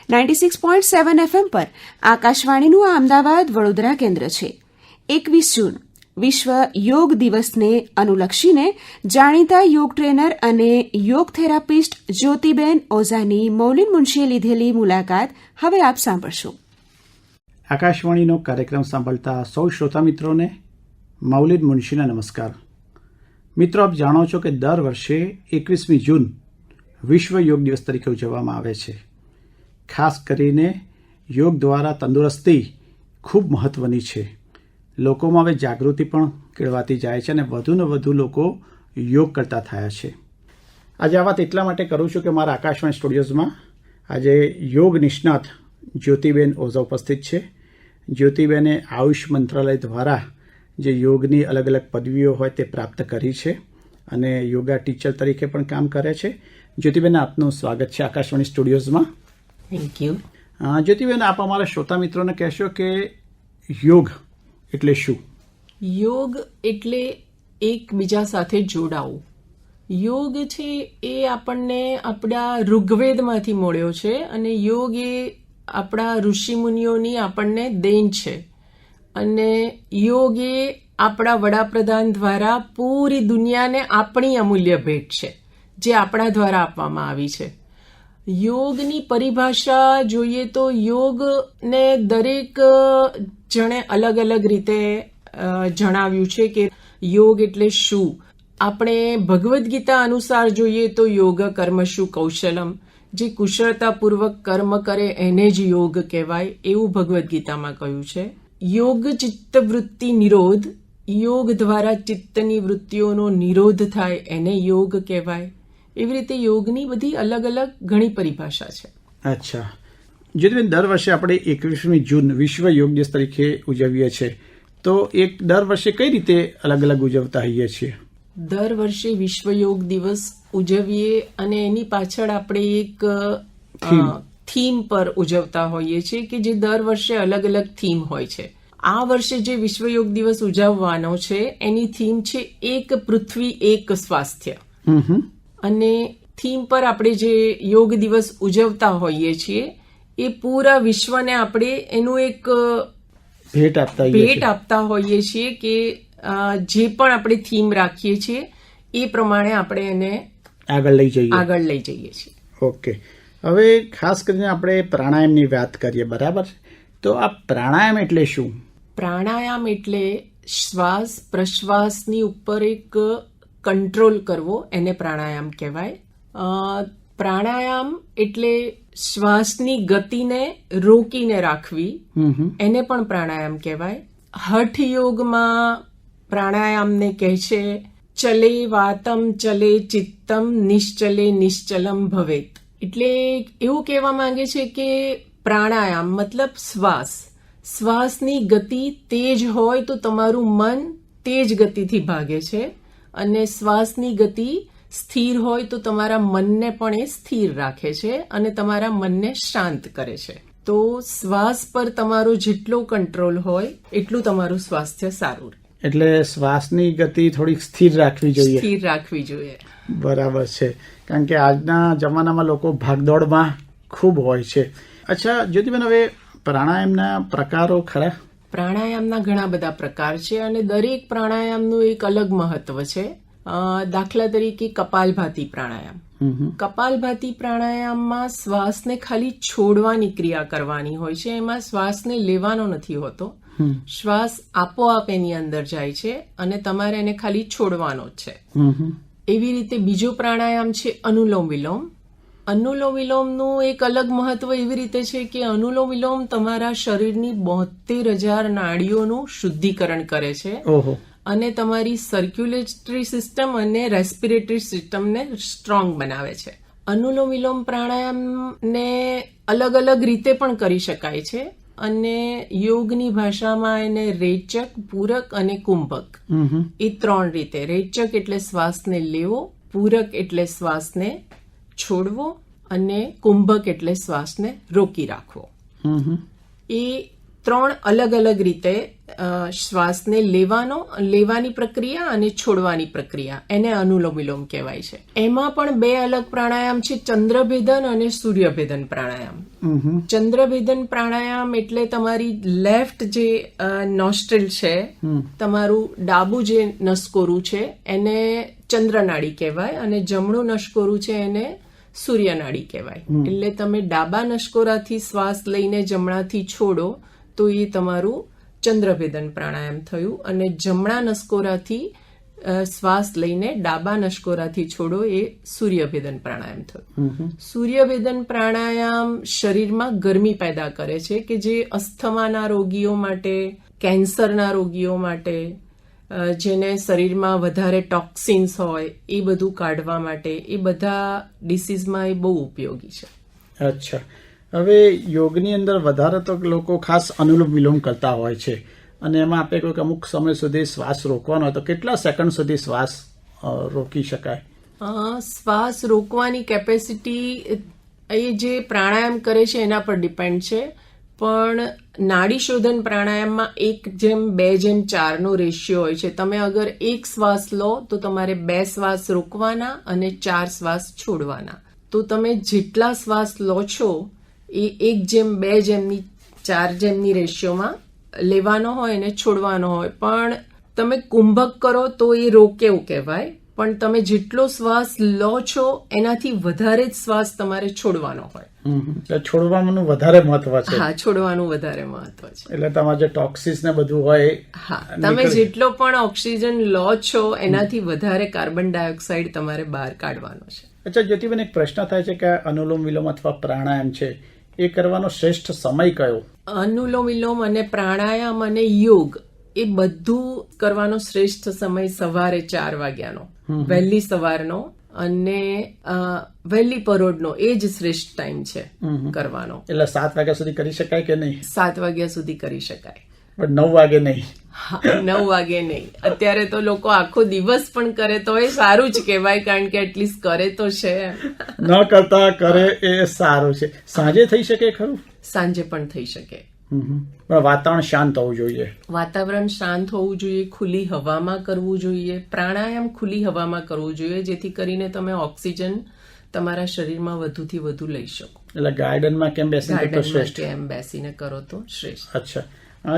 96.7 FM પર આકાશવાણીનું આ અમદાવાદ વડોદરા કેન્દ્ર છે. 21 જૂન વિશ્વ યોગ દિવસને અનુલક્ષીને જાણીતા યોગ ટ્રેનર અને યોગ થેરાપિસ્ટ જ્યોતિબેન ઓઝાની મૌલિન મુનશીએ લીધેલી મુલાકાત હવે આપ સાંભળશો. આકાશવાણીનો કાર્યક્રમ સાંભળતા સૌ શ્રોતા મિત્રોને મૌલિન મુનશીના નમસ્કાર. મિત્રો, આપ જાણો છો કે દર વર્ષે 21મી જૂન વિશ્વ યોગ દિવસ તરીકે ઉજવવામાં આવે છે. ખાસ કરીને યોગ દ્વારા તંદુરસ્તી ખૂબ મહત્ત્વની છે. લોકોમાં હવે જાગૃતિ પણ કેળવાતી જાય છે અને વધુને વધુ લોકો યોગ કરતા થયા છે. આજે આ વાત એટલા માટે કરું છું કે મારા આકાશવાણી સ્ટુડિયોઝમાં આજે યોગ નિષ્ણાત જ્યોતિબેન ઓઝા ઉપસ્થિત છે. જ્યોતિબેને આયુષ મંત્રાલય દ્વારા જે યોગની અલગ અલગ પદવીઓ હોય તે પ્રાપ્ત કરી છે અને યોગા ટીચર તરીકે પણ કામ કરે છે. જ્યોતિબેન, આપનું સ્વાગત છે આકાશવાણી સ્ટુડિયોઝમાં. Thank you. જ્યોતિબેન, આપ અમારા શ્રોતા મિત્રોને કહેશો કે યોગ એટલે શું? યોગ એટલે એકબીજા સાથે જોડાવું. યોગ છે એ આપણને આપણા ઋગ્વેદમાંથી મળ્યો છે અને યોગ એ આપણા ઋષિમુનિઓની આપણને દેન છે અને યોગ એ આપણા વડાપ્રધાન દ્વારા પૂરી દુનિયાને આપણી અમૂલ્ય ભેટ છે જે આપણા દ્વારા આપવામાં આવી છે. યોગની પરિભાષા જોઈએ તો યોગને દરેક જણે અલગ અલગ રીતે જણાવ્યું છે કે યોગ એટલે શું. આપણે ભગવદ્ ગીતા અનુસાર જોઈએ તો યોગ કર્મશુ કૌશલમ, જે કુશળતાપૂર્વક કર્મ કરે એને જ યોગ કહેવાય એવું ભગવદ્ ગીતામાં કહ્યું છે. યોગ ચિત્તવૃત્તિ નિરોધ, યોગ દ્વારા ચિત્તની વૃત્તિઓનો નિરોધ થાય એને યોગ કહેવાય. એવી રીતે યોગની બધી અલગ અલગ ઘણી પરિભાષા છે. અચ્છા જ્યોતિબેન, દર વર્ષે આપણે 21મી જૂન વિશ્વ યોગ દિવસ તરીકે ઉજવીએ છીએ, તો દર વર્ષે કઈ રીતે અલગ અલગ ઉજવતા હોઈએ છીએ? દર વર્ષે વિશ્વ યોગ દિવસ ઉજવીએ અને એની પાછળ આપણે એક થીમ પર ઉજવતા હોઈએ છીએ કે જે દર વર્ષે અલગ અલગ થીમ હોય છે. આ વર્ષે જે વિશ્વ યોગ દિવસ ઉજવવાનો છે એની થીમ છે એક પૃથ્વી એક સ્વાસ્થ્ય. અને થીમ પર આપણે જે યોગ દિવસ ઉજવતા હોઈએ છીએ એ પૂરા વિશ્વને આપણે એનું એક ભેટ આપતા હોઈએ છીએ કે જે પણ આપણે થીમ રાખીએ છીએ એ પ્રમાણે આપણે એને આગળ લઈ જઈએ છીએ. ઓકે, હવે ખાસ કરીને આપણે પ્રાણાયામની વાત કરીએ, બરાબર? તો આ પ્રાણાયામ એટલે શું? પ્રાણાયામ એટલે શ્વાસ પ્રશ્વાસની ઉપર એક કંટ્રોલ કરવો, એને પ્રાણાયામ કહેવાય. પ્રાણાયામ એટલે શ્વાસની ગતિને રોકીને રાખવી, એને પણ પ્રાણાયામ કહેવાય. હઠ યોગમાં પ્રાણાયામને કહે છે ચલે વાતમ ચલે ચિત્તમ નિશ્ચલે નિશ્ચલમ ભવેત. એટલે એવું કહેવા માંગે છે કે પ્રાણાયામ મતલબ શ્વાસની ગતિ તેજ હોય તો તમારું મન તેજ ગતિથી ભાગે છે અને શ્વાસની ગતિ સ્થિર હોય તો તમારા મનને પણ એ સ્થિર રાખે છે અને તમારા મનને શાંત કરે છે. તો શ્વાસ પર તમારો જેટલો કંટ્રોલ હોય એટલું તમારું સ્વાસ્થ્ય સારું રહે. એટલે શ્વાસની ગતિ થોડીક સ્થિર રાખવી જોઈએ. બરાબર છે, કારણ કે આજના જમાનામાં લોકો ભાગદોડમાં ખૂબ હોય છે. અચ્છા જ્યોતિબેન, હવે પ્રાણાયામના પ્રકારો ખરા? પ્રાણાયામના ઘણા બધા પ્રકાર છે અને દરેક પ્રાણાયામનું એક અલગ મહત્વ છે. દાખલા તરીકે કપાલભાતી પ્રાણાયામ. કપાલભાતી પ્રાણાયામમાં શ્વાસને ખાલી છોડવાની ક્રિયા કરવાની હોય છે, એમાં શ્વાસને લેવાનો નથી હોતો. શ્વાસ આપોઆપ એની અંદર જાય છે અને તમારે એને ખાલી છોડવાનો જ છે. એવી રીતે બીજો પ્રાણાયામ છે અનુલોમ વિલોમ. અનુલોમ વિલોમનું એક અલગ મહત્વ એવી રીતે છે કે અનુલોમ વિલોમ તમારા શરીરની 72,000 નાડીઓનું શુદ્ધિકરણ કરે છે અને તમારી સર્ક્યુલેટરી સિસ્ટમ અને રેસ્પિરેટરી સિસ્ટમને સ્ટ્રોંગ બનાવે છે. અનુલોમ વિલોમ પ્રાણાયામને અલગ અલગ રીતે પણ કરી શકાય છે અને યોગની ભાષામાં એને રેચક, પૂરક અને કુંભક એ 3 રીતે. રેચક એટલે શ્વાસને લેવો, પૂરક એટલે શ્વાસને છોડવો અને કુંભક એટલે શ્વાસને રોકી રાખવો. એ 3 અલગ અલગ રીતે શ્વાસને લેવાની પ્રક્રિયા અને છોડવાની પ્રક્રિયા, એને અનુલોમ વિલોમ કહેવાય છે. એમાં પણ 2 અલગ પ્રાણાયામ છે, ચંદ્રભેદન અને સૂર્યભેદન પ્રાણાયામ. ચંદ્રભેદન પ્રાણાયામ એટલે તમારી લેફ્ટ જે નોસ્ટ્રિલ છે, તમારું ડાબુ જે નસકોરું છે એને ચંદ્રનાળી કહેવાય અને જમણું નસકોરું છે એને સૂર્યનાળી કહેવાય. એટલે તમે ડાબા નસકોરાથી શ્વાસ લઈને જમણાથી છોડો તો એ તમારું ચંદ્રભેદન પ્રાણાયામ થયું, અને જમણા નસકોરાથી શ્વાસ લઈને ડાબા નસકોરાથી છોડો એ સૂર્યભેદન પ્રાણાયામ થયું. સૂર્યભેદન પ્રાણાયામ શરીરમાં ગરમી પેદા કરે છે, કે જે અસ્થમાના રોગીઓ માટે, કેન્સરના રોગીઓ માટે, જેને શરીરમાં વધારે ટોક્સિન્સ હોય એ બધું કાઢવા માટે, એ બધા ડિસીઝમાં એ બહુ ઉપયોગી છે. અચ્છા, હવે યોગની અંદર વધારે તો લોકો ખાસ અનુલોમ વિલોમ કરતા હોય છે, અને એમાં આપણે કોઈક અમુક સમય સુધી શ્વાસ રોકવાનો હોય તો કેટલા સેકન્ડ સુધી શ્વાસ રોકી શકાય? શ્વાસ રોકવાની કેપેસિટી એ જે પ્રાણાયામ કરે છે એના પર ડિપેન્ડ છે, પણ નાડી શોધન પ્રાણાયામમાં 1:2:4 નો રેશિયો હોય છે. તમે અગર એક શ્વાસ લો તો તમારે 2 શ્વાસ રોકવાના અને 4 શ્વાસ છોડવાના. તો તમે જેટલા શ્વાસ લો છો એ 1:2:4 ની રેશિયોમાં લેવાનો હોય અને છોડવાનો હોય. પણ તમે કુંભક કરો તો એ રોકેવું કહેવાય, પણ તમે જેટલો શ્વાસ લો છો એનાથી વધારે જ શ્વાસ તમારે છોડવાનો હોય. છોડવાનું વધારે મહત્વ છે. હા, છોડવાનું વધારે મહત્વ છે. એટલે તમારે જે ટોક્સિસ ને બધું હોય, હા, તમે જેટલો પણ ઓક્સિજન લો છો એનાથી વધારે કાર્બન ડાયોક્સાઇડ તમારે બહાર કાઢવાનો છે. અચ્છા જ્યોતિબેન, એક પ્રશ્ન થાય છે કે અનુલોમ વિલોમ અથવા પ્રાણાયામ છે એ કરવાનો શ્રેષ્ઠ સમય કયો? અનુલોમ વિલોમ અને પ્રાણાયામ અને યોગ એ બધું કરવાનો શ્રેષ્ઠ સમય સવારે 4 વાગ્યાનો, વહેલી સવારનો અને વહેલી પરોઢનો, એ જ શ્રેષ્ઠ ટાઈમ છે કરવાનો. એટલે 7 વાગ્યા સુધી કરી શકાય કે નહીં? 7 વાગ્યા સુધી કરી શકાય, પણ 9 વાગે નહીં. હા, 9 વાગે નહીં. અત્યારે તો લોકો આખો દિવસ પણ કરે તો એ સારું જ કહેવાય, કારણ કે એટલીસ્ટ કરે તો છે. ન કરતા કરે એ સારું છે. સાંજે થઈ શકે ખરું? સાંજે પણ થઈ શકે, પણ વાતાવરણ શાંત હોવું જોઈએ. વાતાવરણ શાંત હોવું જોઈએ, ખુલ્લી હવામાં કરવું જોઈએ. પ્રાણાયામ ખુલ્લી હવામાં કરવું જોઈએ, જેથી કરીને તમે ઓક્સિજન તમારા શરીરમાં વધુથી વધુ લઈ શકો. એટલે ગાર્ડનમાં કેમ બેસીને તો શ્રેષ્ઠ? કેમ બેસીને કરો તો શ્રેષ્ઠ. અચ્છા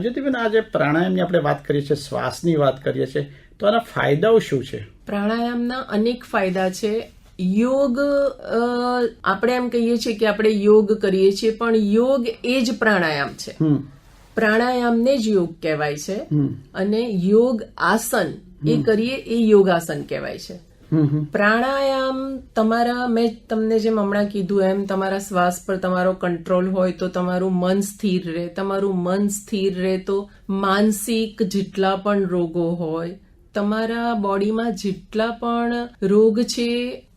જ્યોતિબેન, આજે પ્રાણાયામની આપણે વાત કરીએ છીએ, શ્વાસની વાત કરીએ છીએ, તો આના ફાયદાઓ શું છે? પ્રાણાયામના અનેક ફાયદા છે. યોગ, આપણે એમ કહીએ છીએ કે આપણે યોગ કરીએ છીએ, પણ યોગ એ જ પ્રાણાયામ છે. પ્રાણાયામને જ યોગ કહેવાય છે, અને યોગ આસન એ કરીએ એ યોગાસન કહેવાય છે. પ્રાણાયામ તમારા, મેં તમને જેમ હમણાં કીધું એમ, તમારા શ્વાસ પર તમારો કંટ્રોલ હોય તો તમારું મન સ્થિર રહે. તમારું મન સ્થિર રહે તો માનસિક જેટલા પણ રોગો હોય, તમારા બોડીમાં જેટલા પણ રોગ છે,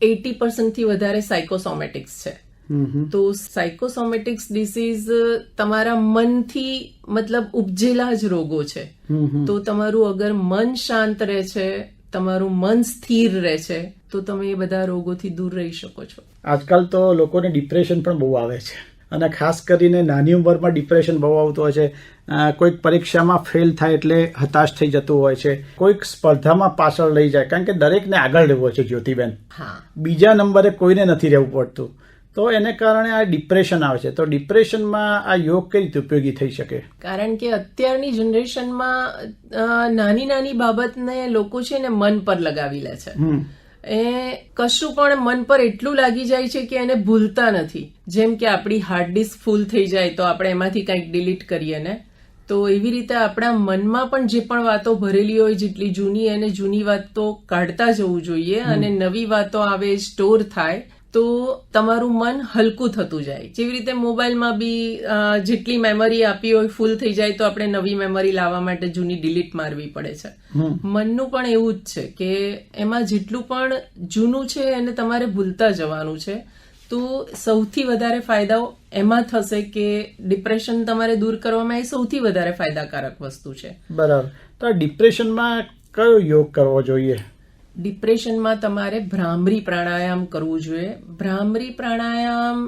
80% થી વધારે સાયકોસોમેટિક્સ છે. તો સાયકોસોમેટિક્સ ડિસીઝ તમારા મનથી મતલબ ઉપજેલા જ રોગો છે. તો તમારું અગર મન શાંત રહે છે, તમારું મન સ્થિર રહે છે, તો તમે એ બધા રોગોથી દૂર રહી શકો છો. આજકાલ તો લોકોને ડિપ્રેશન પણ બહુ આવે છે, અને ખાસ કરીને નાની ઉંમરમાં ડિપ્રેશન બહુ આવતું હોય છે. કોઈક પરીક્ષામાં ફેલ થાય એટલે હતાશ થઈ જતું હોય છે, કોઈક સ્પર્ધામાં પાછળ લઈ જાય, કારણ કે દરેકને આગળ રહેવું હોય છે જ્યોતિબેન. બીજા નંબરે કોઈને નથી રહેવું પડતું, તો એને કારણે આ ડિપ્રેશન આવે છે. તો ડિપ્રેશનમાં આ યોગ કઈ રીતે ઉપયોગી થઈ શકે? કારણ કે અત્યારની જનરેશનમાં નાની નાની બાબતને લોકો છે ને મન પર લગાવી લે છે. એ કશું પણ મન પર એટલું લાગી જાય છે કે એને ભૂલતા નથી. જેમ કે આપણી હાર્ડ ડિસ્ક ફૂલ થઈ જાય તો આપણે એમાંથી કંઈક ડિલીટ કરીએ ને, તો એવી રીતે આપણા મનમાં પણ જે પણ વાતો ભરેલી હોય, જેટલી જૂની, એને જૂની વાતો કાઢતા જવું જોઈએ, અને નવી વાતો આવે, સ્ટોર થાય, તો તમારું મન હલકું થતું જાય. જેવી રીતે મોબાઈલમાં બી જેટલી મેમરી આપી હોય ફૂલ થઈ જાય તો આપણે નવી મેમરી લાવવા માટે જૂની ડિલીટ મારવી પડે છે. મનનું પણ એવું જ છે કે એમાં જેટલું પણ જૂનું છે એને તમારે ભૂલતા જવાનું છે. તો સૌથી વધારે ફાયદાઓ એમાં થશે કે ડિપ્રેશન તમારે દૂર કરવામાં એ સૌથી વધારે ફાયદાકારક વસ્તુ છે. બરાબર. તો ડિપ્રેશનમાં કયો યોગ કરવો જોઈએ? ડિપ્રેશનમાં તમારે ભ્રામરી પ્રાણાયામ કરવું જોઈએ. ભ્રામરી પ્રાણાયામ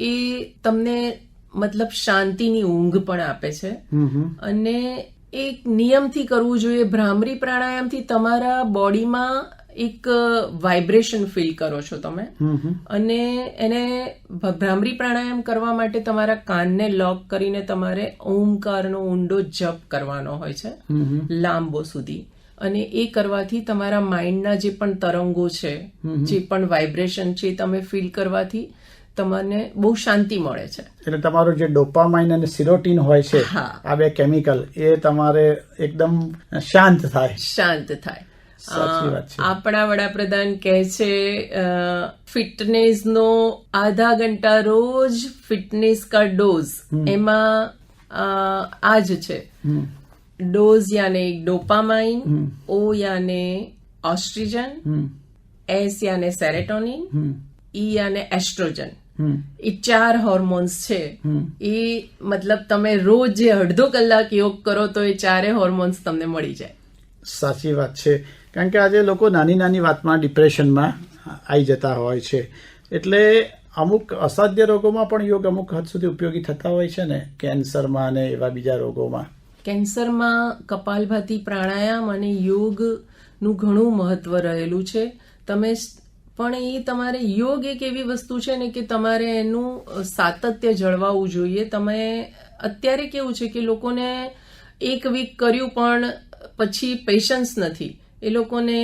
એ તમને મતલબ શાંતિની ઊંઘ પણ આપે છે. અને એક નિયમથી કરવું જોઈએ. ભ્રામરી પ્રાણાયામથી તમારા બોડીમાં એક વાઇબ્રેશન ફીલ કરો છો તમે. અને એને ભ્રામરી પ્રાણાયામ કરવા માટે તમારા કાનને લોક કરીને તમારે ઓમકારનો ઊંડો જપ કરવાનો હોય છે લાંબો સુધી. અને એ કરવાથી તમારા માઇન્ડના જે પણ તરંગો છે, જે પણ વાઇબ્રેશન છે, તમે ફીલ કરવાથી તમને બહુ શાંતિ મળે છે. એટલે તમારું જે ડોપામાઇન અને સિરોટીન હોય છે, આ બે કેમિકલ, એ તમારે એકદમ શાંત થાય. સાચી વાત છે. આપણા વડાપ્રધાન કહે છે ફિટનેસનો આધા ઘંટા રોજ ફિટનેસ કા ડોઝ. એમાં આ જ છે. डोज यानी डोपामाइन, ओ यानी ऑस्ट्रिजन, एस यानी सेरेटोनिन, ई यानी एस्ट्रोजन. એ 4 હોર્મોન્સ છે. એ મતલબ તમે રોજ જે અડધો કલાક યોગ કરો તો એ 4 હોર્મોન્સ તમને મળી જાય. સાચી વાત છે. કારણ કે આજે લોકો નાની નાની વાતમાં ડિપ્રેશનમાં આવી જતા હોય છે. એટલે અમુક અસાધ્ય રોગોમાં પણ યોગ અમુક હદ સુધી ઉપયોગી થતા હોય છે ને, કેન્સરમાં અને એવા બીજા રોગોમાં. કેન્સરમાં કપાલભાતી પ્રાણાયામ અને યોગનું ઘણું મહત્વ રહેલું છે. તમે પણ એ તમારે યોગ એક એવી વસ્તુ છે ને કે તમારે એનું સાતત્ય જળવાવું જોઈએ. તમે અત્યારે કેવું છે કે લોકોને એક વીક કર્યું પણ પછી પેશન્સ નથી. એ લોકોને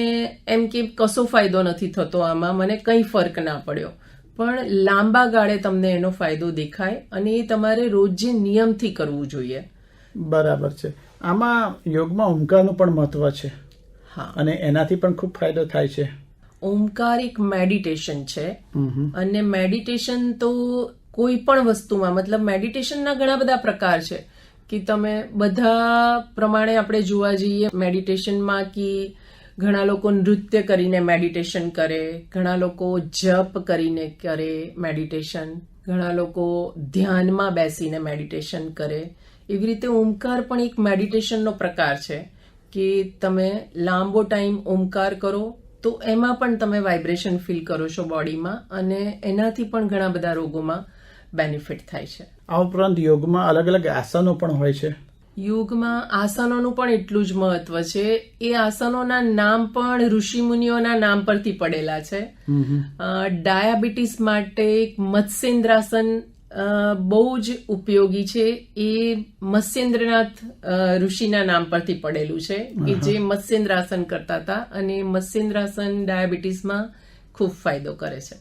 એમ કે કશો ફાયદો નથી થતો આમાં, મને કંઈ ફરક ના પડ્યો. પણ લાંબા ગાળે તમને એનો ફાયદો દેખાય અને એ તમારે રોજ નિયમથી કરવું જોઈએ. બરાબર છે. આમાં યોગમાં ઓમકારનું પણ મહત્વ છે. અને એનાથી પણ ખૂબ ફાયદો થાય છે. ઓમકાર એક મેડિટેશન છે. અને મેડિટેશન તો કોઈ પણ વસ્તુમાં, મતલબ મેડિટેશનના ઘણા બધા પ્રકાર છે કે તમે બધા પ્રમાણે આપણે જોવા જઈએ મેડિટેશનમાં કે ઘણા લોકો નૃત્ય કરીને મેડિટેશન કરે, ઘણા લોકો જપ કરીને કરે મેડિટેશન, ઘણા લોકો ધ્યાનમાં બેસીને મેડિટેશન કરે. એવી રીતે ઓમકાર પણ એક મેડિટેશનનો પ્રકાર છે કે તમે લાંબો ટાઈમ ઓમકાર કરો તો એમાં પણ તમે વાઇબ્રેશન ફીલ કરો છો બોડીમાં અને એનાથી પણ ઘણા બધા રોગોમાં બેનિફિટ થાય છે. આ ઉપરાંત યોગમાં અલગ અલગ આસનો પણ હોય છે. યોગમાં આસનોનું પણ એટલું જ મહત્વ છે. એ આસનોના નામ પણ ઋષિમુનિઓના નામ પરથી પડેલા છે. ડાયાબિટીસ માટે એક મત્સ્યેન્દ્રાસન બહુ જ ઉપયોગી છે. એ મત્સ્યેન્દ્રનાથ ઋષિના નામ પરથી પડેલું છે કે જે મત્સ્યેન્દ્રાસન કરતા હતા અને મત્સ્યેન્દ્રાસન ડાયાબિટીસમાં ખૂબ ફાયદો કરે છે.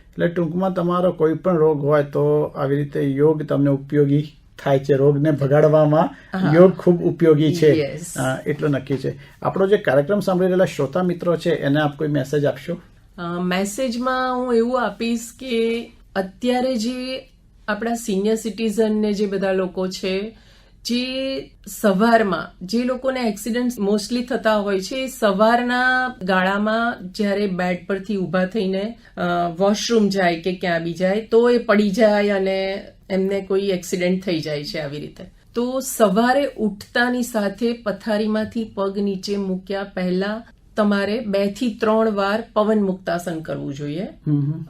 એટલે ટૂંકમાં તમારો કોઈ પણ રોગ હોય તો આવી રીતે યોગ તમને ઉપયોગી થાય છે. રોગને ભગાડવામાં યોગ ખૂબ ઉપયોગી છે, એટલું નક્કી છે. આપણો જે કાર્યક્રમ સાંભળી રહેલા શ્રોતા મિત્રો છે એને આપ કોઈ મેસેજ આપશો? મેસેજમાં હું એવું આપીશ કે અત્યારે જે આપણા સિનિયર સિટીઝન ને જે બધા લોકો છે, જે સવારમાં જે લોકોને એક્સિડન્ટ મોસ્ટલી થતા હોય છે, સવારના ગાળામાં જ્યારે બેડ પરથી ઊભા થઈને વોશરૂમ જાય કે ક્યાં બી જાય તો એ પડી જાય અને એમને કોઈ એક્સિડન્ટ થઈ જાય છે આવી રીતે. તો સવારે ઉઠતાની સાથે પથારીમાંથી પગ નીચે મૂક્યા પહેલા તમારે 2 થી 3 વાર પવન મુક્તાસન કરવું જોઈએ.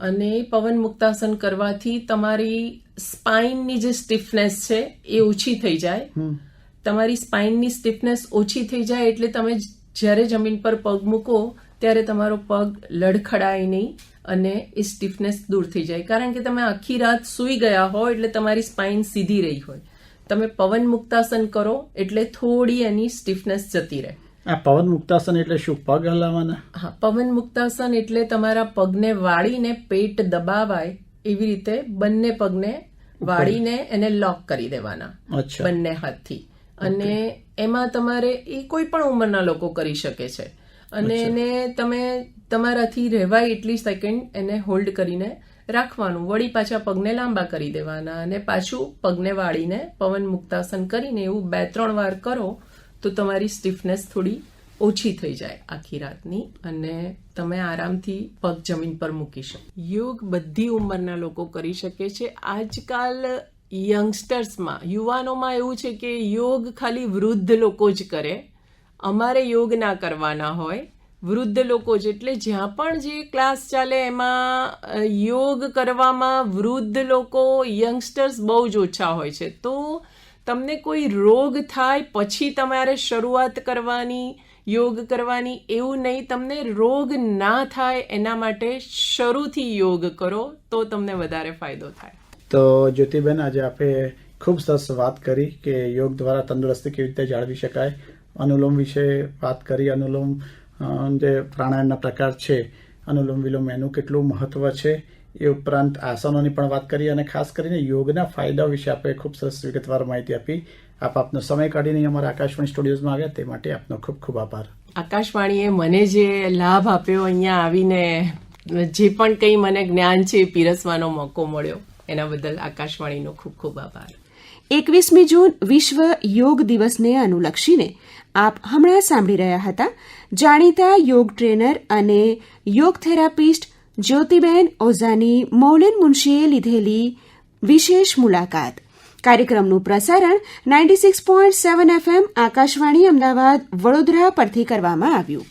અને પવન મુક્તાસન કરવાથી તમારી સ્પાઇનની જે સ્ટીફનેસ છે એ ઓછી થઈ જાય. તમારી સ્પાઇનની સ્ટીફનેસ ઓછી થઈ જાય એટલે તમે જ્યારે જમીન પર પગ મૂકો ત્યારે તમારો પગ લડખડાય નહીં અને એ સ્ટીફનેસ દૂર થઈ જાય. કારણ કે તમે આખી રાત સૂઈ ગયા હોય એટલે તમારી સ્પાઇન સીધી રહી હોય. તમે પવન મુક્તાસન કરો એટલે થોડી એની સ્ટીફનેસ જતી રહે. આ પવન મુક્તાસન એટલે શું? પગ હલાવવાના? હા, પવન મુક્તાસન એટલે તમારા પગને વાળીને પેટ દબાવાય એવી રીતે બંને પગને વાળીને એને લોક કરી દેવાના બંને હાથથી. અને એમાં તમારે એ કોઈ પણ ઉંમરના લોકો કરી શકે છે. અને એને તમે તમારાથી રહેવાય એટલી સેકન્ડ એને હોલ્ડ કરીને રાખવાનું. વળી પાછા પગને લાંબા કરી દેવાના અને પાછું પગને વાળીને પવન મુક્તાસન કરીને એવું 2-3 વાર કરો તો તમારી સ્ટીફનેસ થોડી ઓછી થઈ જાય આખી રાતની અને તમે આરામથી પગ જમીન પર મૂકી શકો. યોગ બધી ઉંમરના લોકો કરી શકે છે. આજકાલ યંગસ્ટર્સમાં, યુવાનોમાં એવું છે કે યોગ ખાલી વૃદ્ધ લોકો જ કરે. અમારે યોગ ના કરવાના હોય વૃદ્ધ લોકો છે, એટલે જ્યાં પણ જે ક્લાસ ચાલે એમાં યોગ કરવામાં વૃદ્ધ લોકો, યંગસ્ટર્સ બહુ જ ઓછા હોય છે. તો તમને કોઈ રોગ થાય પછી તમારે શરૂઆત કરવાની, યોગ કરવાની એવું નહીં. તમને રોગ ના થાય એના માટે શરૂથી યોગ કરો તો તમને વધારે ફાયદો થાય. તો જ્યોતિબેન, આજે આપણે ખૂબ સરસ વાત કરી કે યોગ દ્વારા તંદુરસ્તી કેવી રીતે જાળવી શકાય. અનુલોમ વિશે વાત કરી. અનુલોમ જે પ્રાણાયામના પ્રકાર છે, અનુલોમ વિલોમ, એનું કેટલું મહત્વ છે. એ ઉપરાંત આસનોની પણ વાત કરી અને ખાસ કરીને યોગના ફાયદાઓ વિશે આપણે ખૂબ સરસ વિગતવાર માહિતી આપી. આપનો સમય કાઢીને અમારા આકાશવાણી સ્ટુડિયોઝમાં આવ્યા તે માટે આપનો ખૂબ ખૂબ આભાર. આકાશવાણીએ મને જે લાભ આપ્યો, અહીંયા આવીને જે પણ કંઈ મને જ્ઞાન છે એ પીરસવાનો મોકો મળ્યો, એના બદલ આકાશવાણીનો ખૂબ ખૂબ આભાર. 21મી જૂન વિશ્વ યોગ દિવસને અનુલક્ષીને આપ હમણાં સાંભળી રહ્યા હતા જાણીતા યોગ ટ્રેનર અને યોગ થેરાપિસ્ટ જ્યોતિબેન ઓઝાની મૌલિન મુનશીએ લીધેલી વિશેષ મુલાકાત. કાર્યક્રમનું પ્રસારણ 96.7 FM આકાશવાણી અમદાવાદ વડોદરા પરથી કરવામાં આવ્યું.